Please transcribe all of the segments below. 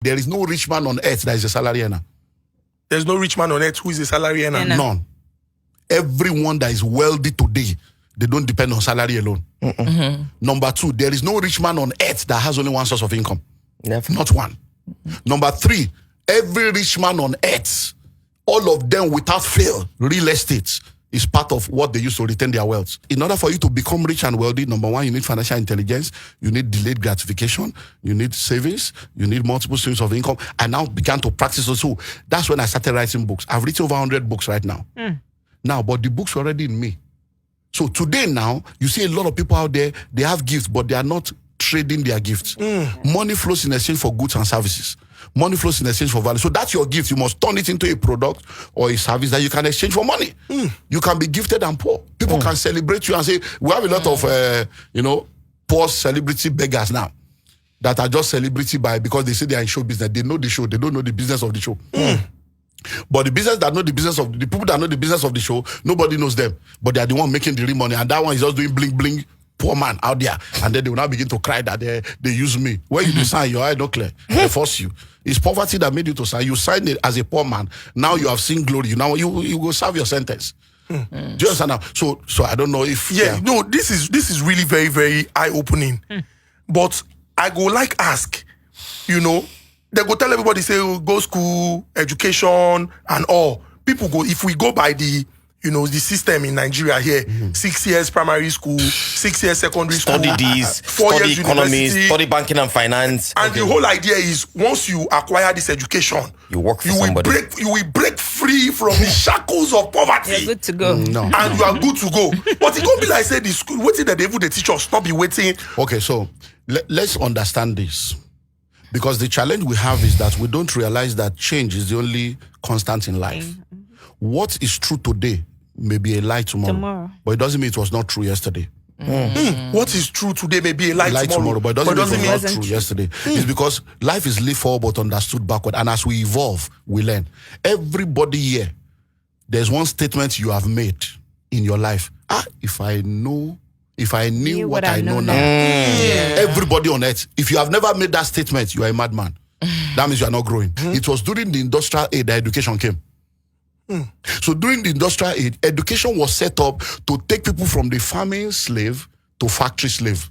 There is no rich man on earth that is a salary earner. There's no rich man on earth who is a salary earner. None. Everyone that is wealthy today, they don't depend on salary alone. Number 2, there is no rich man on earth that has only one source of income. Never. Not one. Number 3, every rich man on earth, all of them without fail, real estate is part of what they use to retain their wealth. In order for you to become rich and wealthy, number 1, you need financial intelligence, you need delayed gratification, you need savings, you need multiple streams of income. I now began to practice also. That's when I started writing books. I've written over 100 books right now. Now, but the books are already in me. So today now, you see a lot of people out there, they have gifts, but they are not trading their gifts. Money flows in exchange for goods and services. Money flows in exchange for value. So that's your gift. You must turn it into a product or a service that you can exchange for money. You can be gifted and poor. People can celebrate you and say, we have a lot of, poor celebrity beggars now that are just celebrity because they say they are in show business. They know the show. They don't know the business of the show. But the business that know the business of the people that know the business of the show, nobody knows them. But they are the one making the real money. And that one is just doing bling bling. Poor man out there, and then they will now begin to cry that they use me. When you sign, your eye not clear. They force you. It's poverty that made you to sign. You signed it as a poor man. Now you have seen glory. Now you will serve your sentence. Do you understand now? So I don't know if no, this is really very, very eye-opening. But I go ask, they go tell everybody say go school, education, and all. People go if we go by the the system in Nigeria here, 6 years primary school, 6 years secondary school, study this, 4 study years economy, university, study banking and finance. And the whole idea is once you acquire this education, you work for somebody. You will break free from the shackles of poverty. You're good to go. No. And you are good to go. But it don't be like say the school waiting that they teach us, not be waiting. Okay, so let's understand this. Because the challenge we have is that we don't realize that change is the only constant in life. What is true today may be a lie tomorrow. But it doesn't mean it was not true yesterday. What is true today may be a lie tomorrow. But it doesn't mean it was not true yesterday. It's because life is lived forward but understood backward. And as we evolve, we learn. Everybody here, there's one statement you have made in your life. If I knew what I know now. Everybody on earth, if you have never made that statement, you are a madman. That means you are not growing. It was during the industrial age that education came. So during the industrial age, education was set up to take people from the farming slave to factory slave.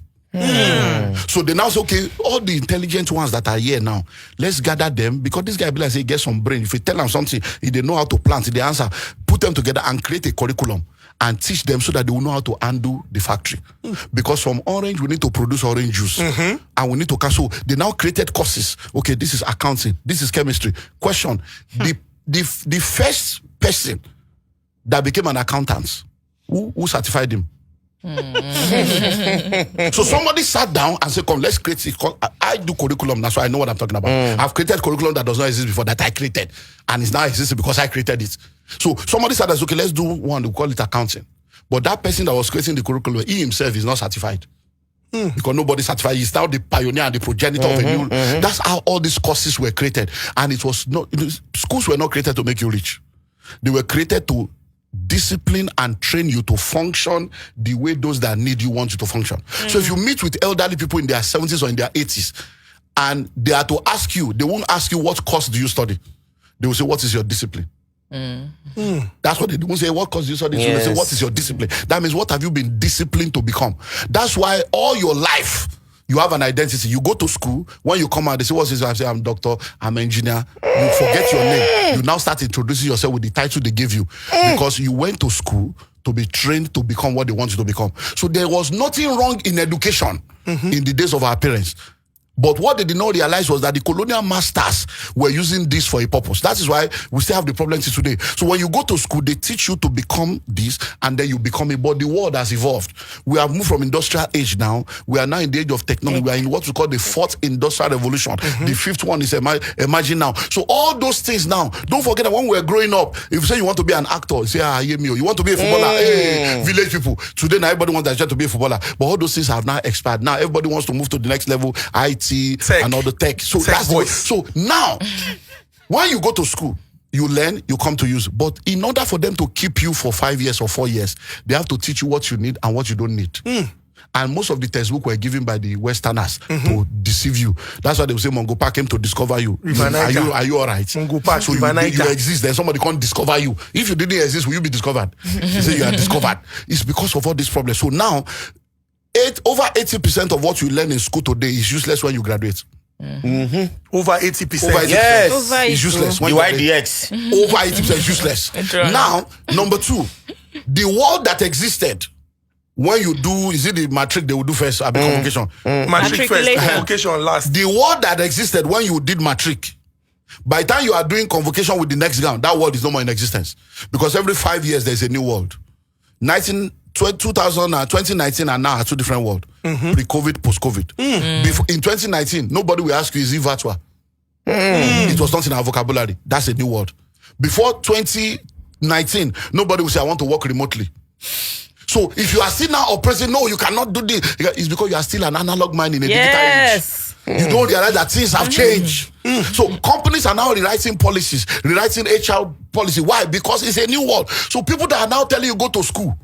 So they now say, okay, all the intelligent ones that are here now, let's gather them, because this guy be like, say, get some brain. If you tell them something, if they know how to plant, if they answer, put them together and create a curriculum and teach them so that they will know how to undo the factory. Because from orange, we need to produce orange juice. And we need to cancel. They now created courses. Okay, this is accounting. This is chemistry. Question. The first person that became an accountant, who certified him? So somebody sat down and said, come, let's create it. I do curriculum, that's why I know what I'm talking about. I've created curriculum that does not exist before, that I created. And it's now existing because I created it. So somebody said, okay, let's do one, we call it accounting. But that person that was creating the curriculum, he himself is not certified. Because nobody certified. He's now the pioneer and the progenitor of a new. That's how all these courses were created. And it was not, schools were not created to make you rich. They were created to discipline and train you to function the way those that need you want you to function. So if you meet with elderly people in their 70s or in their 80s and they are to ask you, they won't ask you what course do you study. They will say, what is your discipline? That's what they won't say, what course do you study? So they say, what is your discipline? That means, what have you been disciplined to become? That's why all your life you have an identity. You go to school, when you come out, they say, what's this? I say, I'm doctor, I'm engineer. You forget your name. You now start introducing yourself with the title they give you. Because you went to school to be trained to become what they want you to become. So there was nothing wrong in education in the days of our parents. But what they did not realize was that the colonial masters were using this for a purpose. That is why we still have the problem today. So when you go to school, they teach you to become this, and then you become it. But the world has evolved. We have moved from industrial age now. We are now in the age of technology. We are in what we call the fourth industrial revolution. The fifth one is emerging now. So all those things now, don't forget that when we were growing up, if you say you want to be an actor, you say, you want to be a footballer, hey, village people. Today now everybody wants to be a footballer. But all those things have now expired. Now everybody wants to move to the next level, IT, tech, and all the tech. So tech that's voice. So now, when you go to school, you learn, you come to use. But in order for them to keep you for 5 years or 4 years, they have to teach you what you need and what you don't need. And most of the textbooks were given by the Westerners to deceive you. That's why they will say Mungo Park came to discover you. Are you all right? Mungo Park, so you exist, then somebody can't discover you. If you didn't exist, will you be discovered? They say you are discovered. It's because of all these problems. So now, over 80% of what you learn in school today is useless when you graduate. Over 80%. Over 80%. Yes. It's useless. The YDX. Over 80% is useless. Now, number 2, the world that existed when you do, is it the matric they will do first? Convocation. Matric first, convocation last. The world that existed when you did matric, by the time you are doing convocation with the next gown, that world is no more in existence. Because every 5 years there's a new world. 2019 and now are 2 different worlds. Pre-COVID, post-COVID. Before, in 2019, nobody will ask you, is it virtual? It was not in our vocabulary. That's a new word. Before 2019, nobody will say, I want to work remotely. So if you are still now oppressing, no, you cannot do this. It's because you are still an analog mind in a digital age. You don't realize that things have changed. So companies are now rewriting policies, rewriting HR policy. Why? Because it's a new world. So people that are now telling you go to school,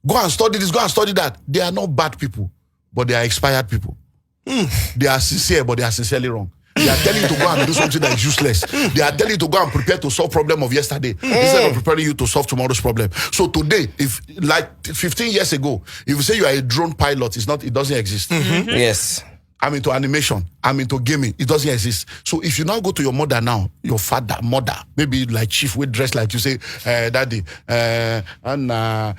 go and study this, go and study that, they are not bad people, but they are expired people. They are sincere, but they are sincerely wrong. They are telling you to go and do something that is useless. They are telling you to go and prepare to solve problem of yesterday instead of preparing you to solve tomorrow's problem. So today, if like 15 years ago, if you say you are a drone pilot, it doesn't exist. Yes. I'm into animation. I'm into gaming. It doesn't exist. So if you now go to your mother now, your father, mother, maybe like chief with dress like you say, daddy, and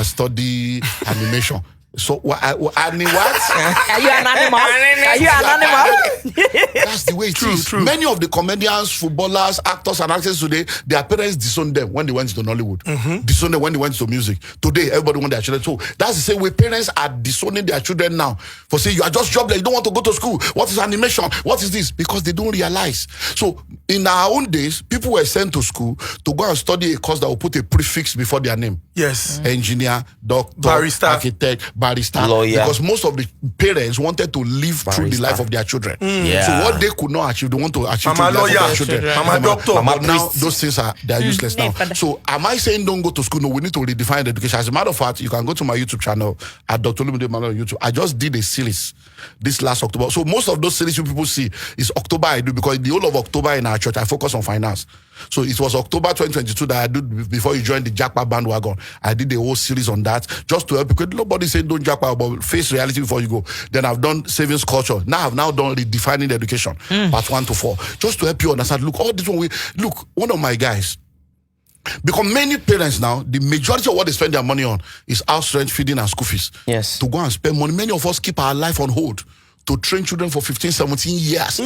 study animation. So what? Are you an animal? Are you an animal? That's the way it is. True. Many of the comedians, footballers, actors, and actresses today, their parents disowned them when they went to Nollywood. Disowned them when they went to music. Today, everybody wants their children. So that's the same way parents are disowning their children now. For saying you are just jobless, you don't want to go to school. What is animation? What is this? Because they don't realize. So in our own days, people were sent to school to go and study a course that will put a prefix before their name. Yes. Engineer, doctor, barrister, architect, barrister, lawyer. Because most of the parents wanted to live through the life of their children. So what they could not achieve, they want to achieve through the life of their children. Mama doctor. But now those things they are useless now. So am I saying don't go to school? No, we need to redefine education. As a matter of fact, you can go to my YouTube channel at Dr. Olumide Emmanuel on YouTube. I just did a series this last October. So most of those series you people see is October I do, because the whole of October in our church I focus on finance. So it was October 2022 that I did before you joined the Jackpot bandwagon. I did a whole series on that just to help, because nobody said don't jackpot, but face reality before you go. Then I've done savings culture. Now I've now done redefining education, part 1 to 4, just to help you understand. Look, all this one one of my guys, because many parents now, the majority of what they spend their money on is house rent, feeding, and school fees. Yes. To go and spend money. Many of us keep our life on hold to train children for 15, 17 years.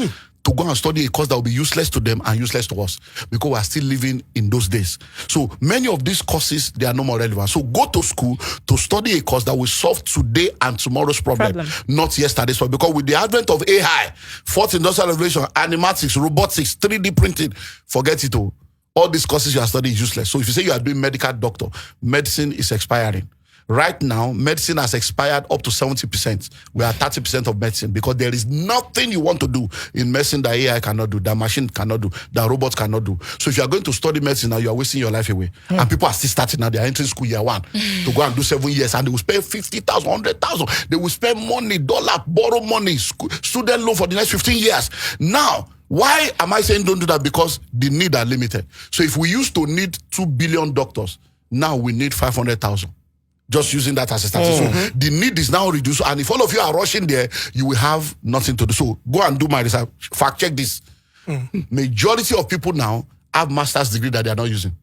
To go and study a course that will be useless to them and useless to us, because we are still living in those days. So many of these courses, they are no more relevant. So go to school to study a course that will solve today and tomorrow's problem. Not yesterday's problem. Because with the advent of AI, fourth industrial revolution, animatics, robotics, 3D printing, forget it all. All these courses you are studying is useless. So if you say you are doing medical doctor, medicine is expiring. Right now, medicine has expired up to 70%. We are 30% of medicine, because there is nothing you want to do in medicine that AI cannot do, that machine cannot do, that robots cannot do. So if you are going to study medicine now, you are wasting your life away. And people are still starting now. They are entering school year 1 to go and do 7 years, and they will spend 50,000, 100,000. They will spend money, dollar, borrow money, student loan for the next 15 years. Now, why am I saying don't do that? Because the need are limited. So if we used to need 2 billion doctors, now we need 500,000. Just using that as a status. So the need is now reduced. And if all of you are rushing there, you will have nothing to do. So go and do my research. Fact check this. Majority of people now have master's degree that they are not using.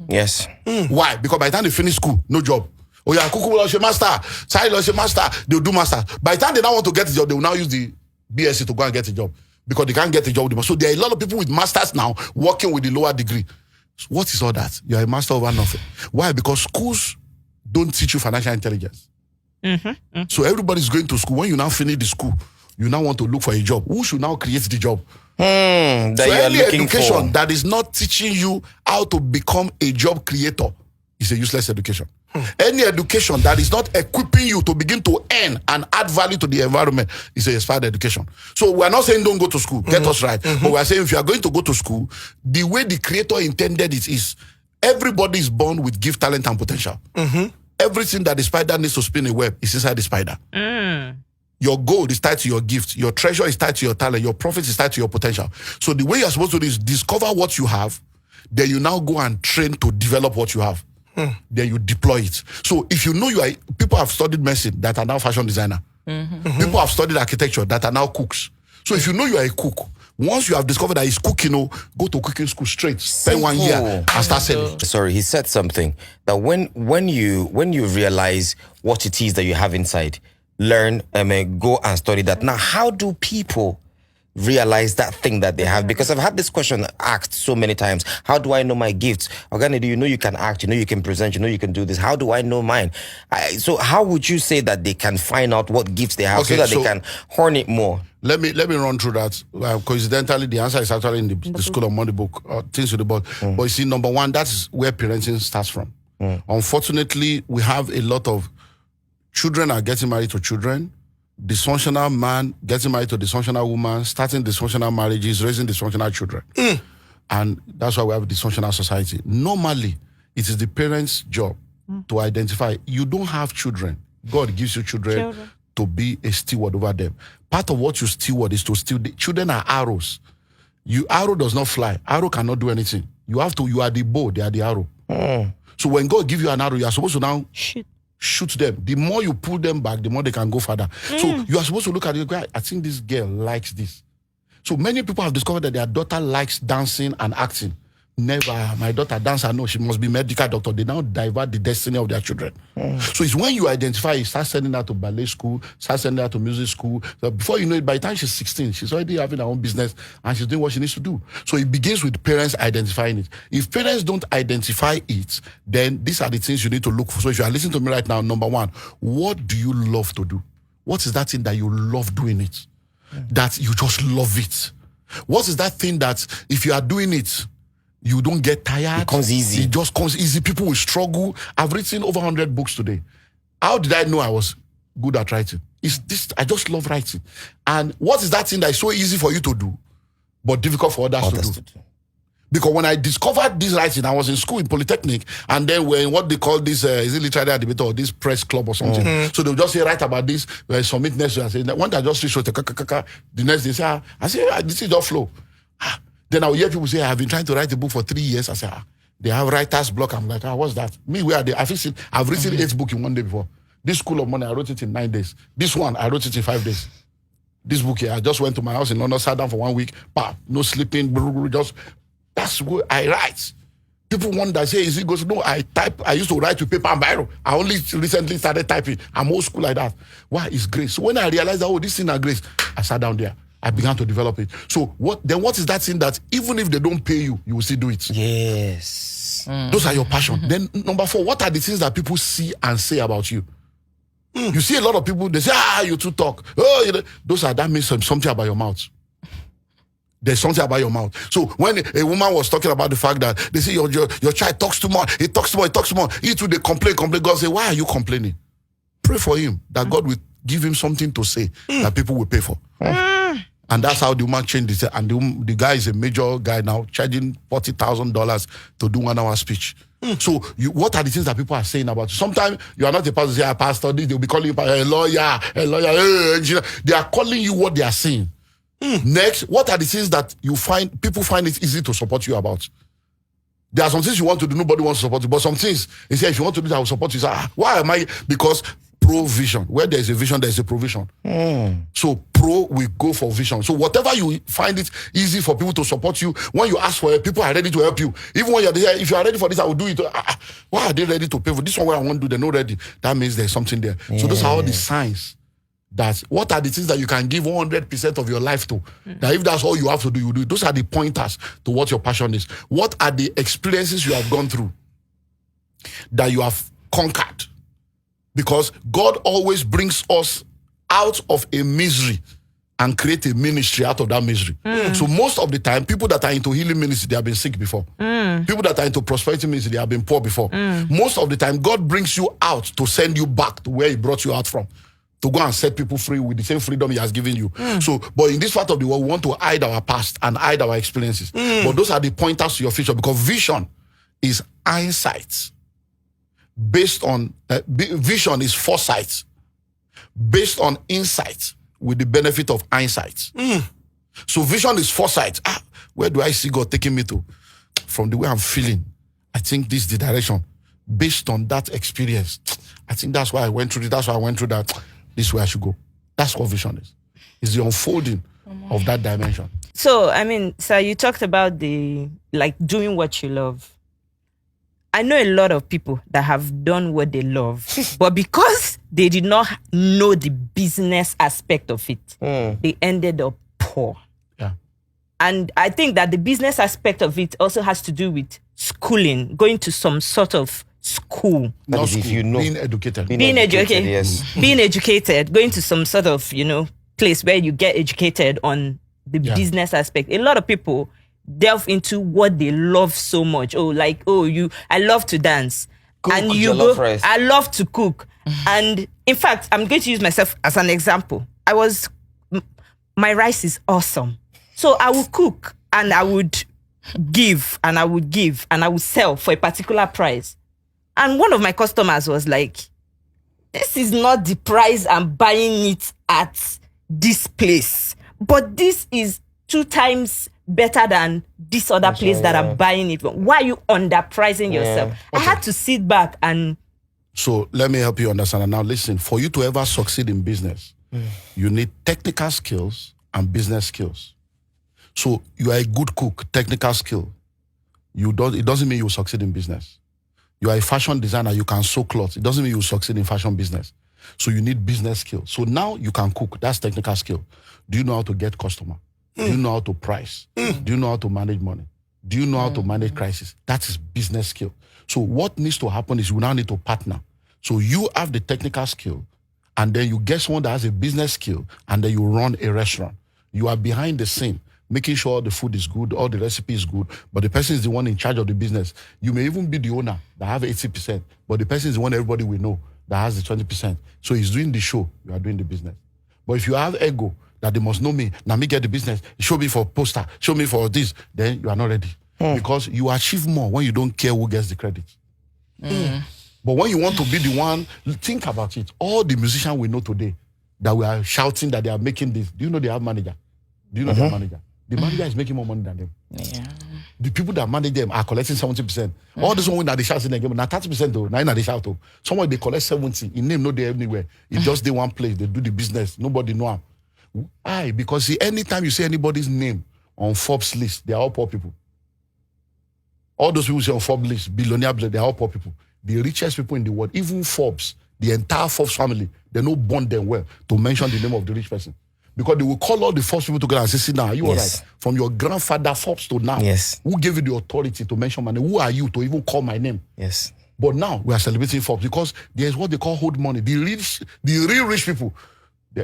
Yes. Why? Because by the time they finish school, no job. Oh yeah, Kuku will master, Child will master, they'll do master. By the time they now want to get a job, they will now use the BSc to go and get a job, because they can't get a job. So there are a lot of people with masters now working with the lower degree. So what is all that? You are a master over nothing. Why? Because schools don't teach you financial intelligence. So everybody's going to school. When you now finish the school, you now want to look for a job. Who should now create the job? That so you are any looking education for. that is not teaching you how to become a job creator is a useless education. Any education that is not equipping you to begin to earn and add value to the environment is a expired education. So we're not saying don't go to school, get us right. But we're saying if you are going to go to school, the way the creator intended it is everybody is born with gift, talent, and potential. everything that the spider needs to spin a web is inside the spider. Your gold is tied to your gift. Your treasure is tied to your talent. Your profit is tied to your potential. So the way you're supposed to do is discover what you have. Then you now go and train to develop what you have. Then you deploy it. So if you know people have studied medicine that are now fashion designer. People have studied architecture that are now cooks. So if you know you are a cook, once you have discovered that it's cooking, go to cooking school straight, spend 1 year and start selling. Sorry, he said something that when you realize what it is that you have inside, learn, go and study that. Now, how do people realize that thing that they have? Because I've had this question asked so many times. How do I know my gifts? Organi, do you know you can act? You know you can present? You know you can do this? How do I know mine? So how would you say that they can find out what gifts they have so that they can hone it more? Let me run through that. Coincidentally, the answer is actually in the School of Money book, Things with the Board. But you see, number one, that's where parenting starts from. Unfortunately, we have a lot of children are getting married to children. Dysfunctional man getting married to dysfunctional woman, starting dysfunctional marriages, raising dysfunctional children. And that's why we have a dysfunctional society. Normally, it is the parents' job to identify. You don't have children. God gives you children to be a steward over them. Part of what you steward is to steward. Children are arrows. Arrow does not fly. Arrow cannot do anything. You are the bow, they are the arrow. So when God gives you an arrow, you are supposed to now shoot them. The more you pull them back, the more they can go further. So you are supposed to look at it, I think this girl likes this. So many people have discovered that their daughter likes dancing and acting. Never, my daughter dancer, no, she must be medical doctor. They now divert the destiny of their children. So it's when you identify, you start sending her to ballet school, start sending her to music school. So before you know it, by the time she's 16, she's already having her own business and she's doing what she needs to do. So it begins with parents identifying it. If parents don't identify it, then these are the things you need to look for. So if you are listening to me right now, number one, what do you love to do? What is that thing that you love doing it? That you just love it? What is that thing that if you are doing it, you don't get tired? It comes easy. It just comes easy. People will struggle. I've written over 100 books today. How did I know I was good at writing? I just love writing. And what is that thing that is so easy for you to do, but difficult for others to do? Because when I discovered this writing, I was in school in Polytechnic, and then when what they call this, is it literary debate or this press club or something? So they'll just say, write about this, submit next week. I say, one I just reach the next day, say, this is your flow. Then I'll hear people say, I've been trying to write a book for 3 years. I say, they have writer's block. I'm like, what's that? Me, where are they? I've written 8 books in 1 day before. This School of Money, I wrote it in 9 days. This one, I wrote it in 5 days. This book here, I just went to my house in London, sat down for 1 week, no sleeping, that's what I write. People wonder, say, is it goes? No, I used to write with paper and biro. I only recently started typing. I'm old school like that. Why? It's grace. So when I realized that, this thing is grace, I sat down there. I began to develop it. So what is that thing that even if they don't pay you, you will still do it? Yes. Those are your passion. Then number 4, what are the things that people see and say about you? You see a lot of people, they say, you too talk. That means something about your mouth. There's something about your mouth. So when a woman was talking about the fact that they say your child talks too much, he talks too much. He too, they complain. God say, why are you complaining? Pray for him that God will give him something to say that people will pay for. And that's how the woman changed it. And the guy is a major guy now, charging $40,000 to do 1 hour speech. So what are the things that people are saying about you? Sometimes you are not a pastor, say, pastor, they'll be calling you a lawyer, engineer. They are calling you what they are saying. Next, what are the things that people find it easy to support you about? There are some things you want to do, nobody wants to support you. But some things, they say, if you want to do that, I will support you. Say, why am I? Because provision. Where there is a vision, there is a provision. So we go for vision. So whatever you find it easy for people to support you, when you ask for it, people are ready to help you. Even when you're there, if you are ready for this, I will do it. Why are they ready to pay for this one? Where I want to do, they're not ready. That means there's something there. So those are all the signs. What are the things that you can give 100% of your life to? That if that's all you have to do, you do it. Those are the pointers to what your passion is. What are the experiences you have gone through that you have conquered? Because God always brings us out of a misery and create a ministry out of that misery. So most of the time, people that are into healing ministry, they have been sick before. People that are into prosperity ministry, they have been poor before. Most of the time, God brings you out to send you back to where he brought you out from, to go and set people free with the same freedom he has given you. But in this part of the world, we want to hide our past and hide our experiences. But those are the pointers to your future, because vision is hindsight based on vision is foresight, based on insight with the benefit of hindsight. So vision is foresight. Where do I see God taking me to? From the way I'm feeling, I think this is the direction. Based on that experience, I think that's why I went through it. That's why I went through that. This is where I should go. That's what vision is. It's the unfolding of that dimension. So, I mean, sir, you talked about doing what you love. I know a lot of people that have done what they love, but because they did not know the business aspect of it, they ended up poor. Yeah. And I think that the business aspect of it also has to do with schooling, going to some sort of school. That is, if you know, being educated. Being educated, yes. Being educated, going to some sort of, place where you get educated on the business aspect. A lot of people delve into what they love so much. I love to dance. Cook and you jollof go, rice. I love to cook. And in fact, I'm going to use myself as an example. My rice is awesome. So I would cook and I would give and I would sell for a particular price. And one of my customers was like, this is not the price I'm buying it at this place, but this is 2 times better than this other place that I'm buying it from. Why are you underpricing yourself? I had to sit back and... So let me help you understand. And now listen, for you to ever succeed in business, you need technical skills and business skills. So you are a good cook, technical skill. It doesn't mean you will succeed in business. You are a fashion designer, you can sew clothes. It doesn't mean you will succeed in fashion business. So you need business skill. So now you can cook, that's technical skill. Do you know how to get customer? Do you know how to price? Do you know how to manage money? Do you know how to manage crisis? That is business skill. So what needs to happen is you now need to partner. So you have the technical skill, and then you get someone that has a business skill, and then you run a restaurant. You are behind the scene, making sure the food is good, all the recipe is good, but the person is the one in charge of the business. You may even be the owner that have 80%, but the person is the one everybody will know that has the 20%. So he's doing the show, you are doing the business. But if you have ego, that they must know me, now me get the business, show me for poster, show me for this, then you are not ready. Because you achieve more when you don't care who gets the credit. But when you want to be the one, think about it. All the musicians we know today that we are shouting that they are making this, do you know they have manager? Do you know they have manager? The manager is making more money than them. Yeah. The people that manage them are collecting 70%. All this one that they shout in the game, now 30% though, now they shout. Someone they collect 70, in name no they anywhere. It just they one place, they do the business. Nobody know them. Why? Because see, anytime you say anybody's name on Forbes list, they are all poor people. All those people say on Forbes list, billionaire, they are all poor people. The richest people in the world, even Forbes, the entire Forbes family, they don't bond them well to mention the name of the rich person. Because they will call all the Forbes people together and say, see now, are you all right? From your grandfather Forbes to now, who gave you the authority to mention my name? Who are you to even call my name? Yes. But now we are celebrating Forbes because there's what they call hold money. The real rich people,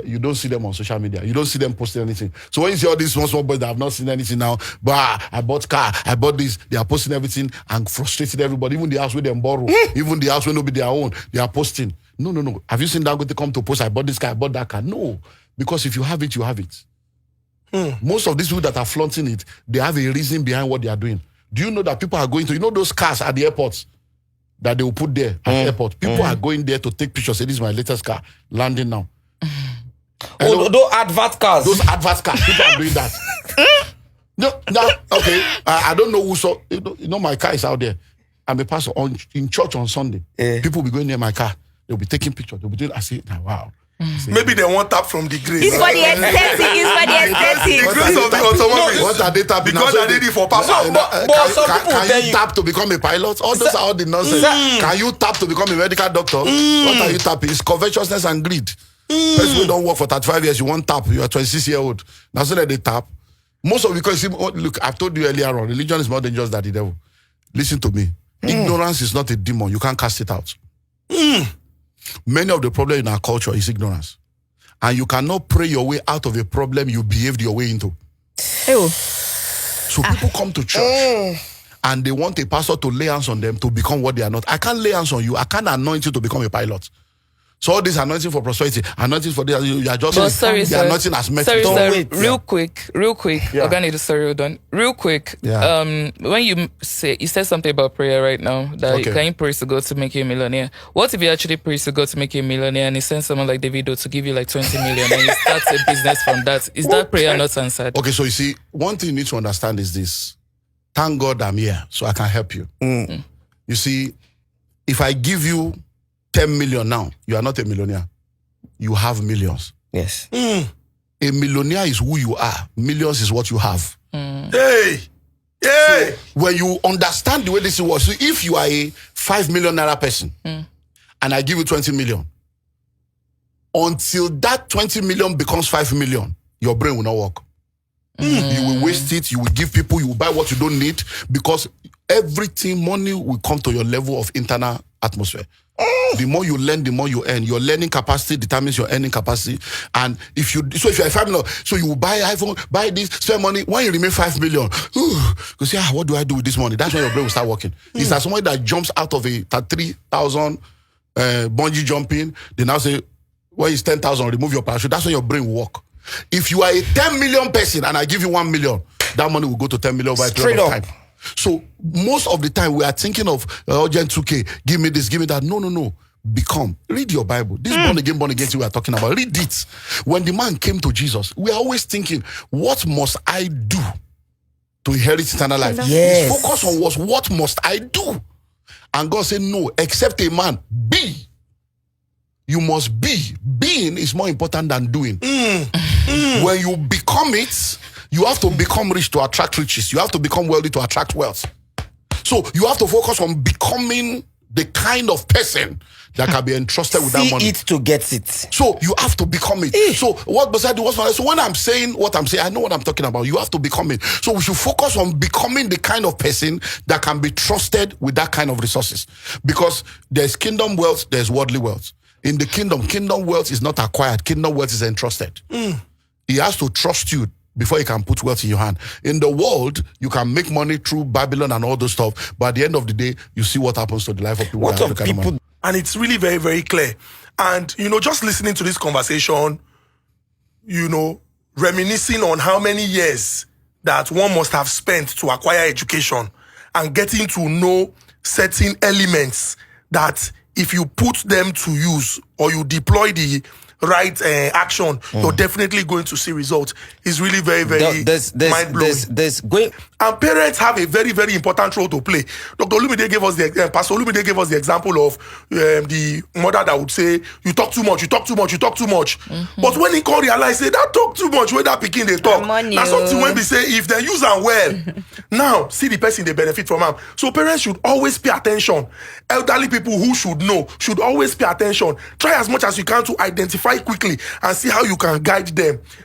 you don't see them on social media. You don't see them posting anything. So when you see all these small boys that have not seen anything now, but I bought car, I bought this, they are posting everything and frustrating everybody. Even the house where they borrow, even the house where no be their own, they are posting. No. Have you seen that to come to post? I bought this car, I bought that car. No, because if you have it, you have it. Most of these people that are flaunting it, they have a reason behind what they are doing. Do you know that people are going to, those cars at the airports that they will put there at the airport? People are going there to take pictures. Say, this is my latest car, landing now. Those advert cars. Those advert cars, people are doing that. Okay. I don't know who saw. My car is out there. I'm a pastor in church on Sunday. People will be going near my car. They'll be taking pictures. They'll be doing. I say, wow. Maybe they want tap from the grace. It's for the aesthetic. The grace of the automobiles. What are they tapping? Because they did it for papa. Can you tap to become a pilot? All those are all the nonsense. Can you tap to become a medical doctor? What are you tapping? It's covetousness and greed. People don't work for 35 years. You want tap. You are 26-year-old. Now so that they tap. Most of because look, I've told you earlier on, religion is more dangerous than the devil. Listen to me. Ignorance is not a demon. You can't cast it out. Many of the problem in our culture is ignorance. And you cannot pray your way out of a problem you behaved your way into. So people come to church and they want a pastor to lay hands on them to become what they are not. I can't lay hands on you. I can't anoint you to become a pilot. So all this anointing for prosperity, anointing for this, you are just But sorry, the sir. anointing has met Sorry, you. sir. wait. Real quick. Yeah. Organic, sorry, hold on. Real quick. Yeah. When you said something about prayer right now, that Okay. can you pray to God to make you a millionaire? What if you actually pray to God to make you a millionaire and he sends someone like Davido to give you like 20 million and you start a business from that? Is that prayer not answered? Okay, so you see, one thing you need to understand is this. Thank God I'm here, so I can help you. You see, if I give you 10 million now, you are not a millionaire. You have millions. Yes. A millionaire is who you are. Millions is what you have. Hey, hey. When you understand the way this works, so if you are a 5 million naira person and I give you 20 million, until that 20 million becomes 5 million, your brain will not work. You will waste it, you will give people, you will buy what you don't need, because everything, money will come to your level of internal atmosphere. The more you learn, the more you earn. Your learning capacity determines your earning capacity. And if you're a 5 million, so you will buy iPhone, buy this, spend money. When you remain 5 million, you say, what do I do with this money? That's when your brain will start working. It's like somebody that jumps out of a 3,000 bungee jumping. They now say, when it's 10,000, remove your parachute. That's when your brain will work. If you are a 10 million person and I give you 1 million, that money will go to 10 million by Straight of up. time. So most of the time we are thinking of urgent 2K, give me this, give me that. No. Become. Read your Bible. This born again thing we are talking about. Read it. When the man came to Jesus, we are always thinking, what must I do to inherit eternal life? Yes. His focus on was, what must I do? And God said, no, except a man be. You must be. Being is more important than doing. When you become it, you have to become rich to attract riches. You have to become wealthy to attract wealth. So you have to focus on becoming the kind of person that can be entrusted with that See money. it to get it. So you have to become it. So what beside what's my, so when I'm saying what I'm saying, I know what I'm talking about. You have to become it. So we should focus on becoming the kind of person that can be trusted with that kind of resources. Because there's kingdom wealth, there's worldly wealth. In the kingdom wealth is not acquired. Kingdom wealth is entrusted. He has to trust you before he can put wealth in your hand. In the world, you can make money through Babylon and all those stuff, but at the end of the day, you see what happens to the life of people. What that have of the kind of money. people? And it's really very, very clear. And, just listening to this conversation, reminiscing on how many years that one must have spent to acquire education and getting to know certain elements that if you put them to use or you deploy the right action, you're definitely going to see results. It's really very, very mind-blowing. There's going. And parents have a very, very important role to play. Dr. Olumide gave us Pastor Olumide gave us the example of the mother that would say, you talk too much, you talk too much, you talk too much. But when he can't realize, say, that talk too much, when that pikin they talk. That's something when we say, if they use them well, now see the person they benefit from them. So parents should always pay attention. Elderly people who should know should always pay attention. Try as much as you can to identify quickly and see how you can guide them.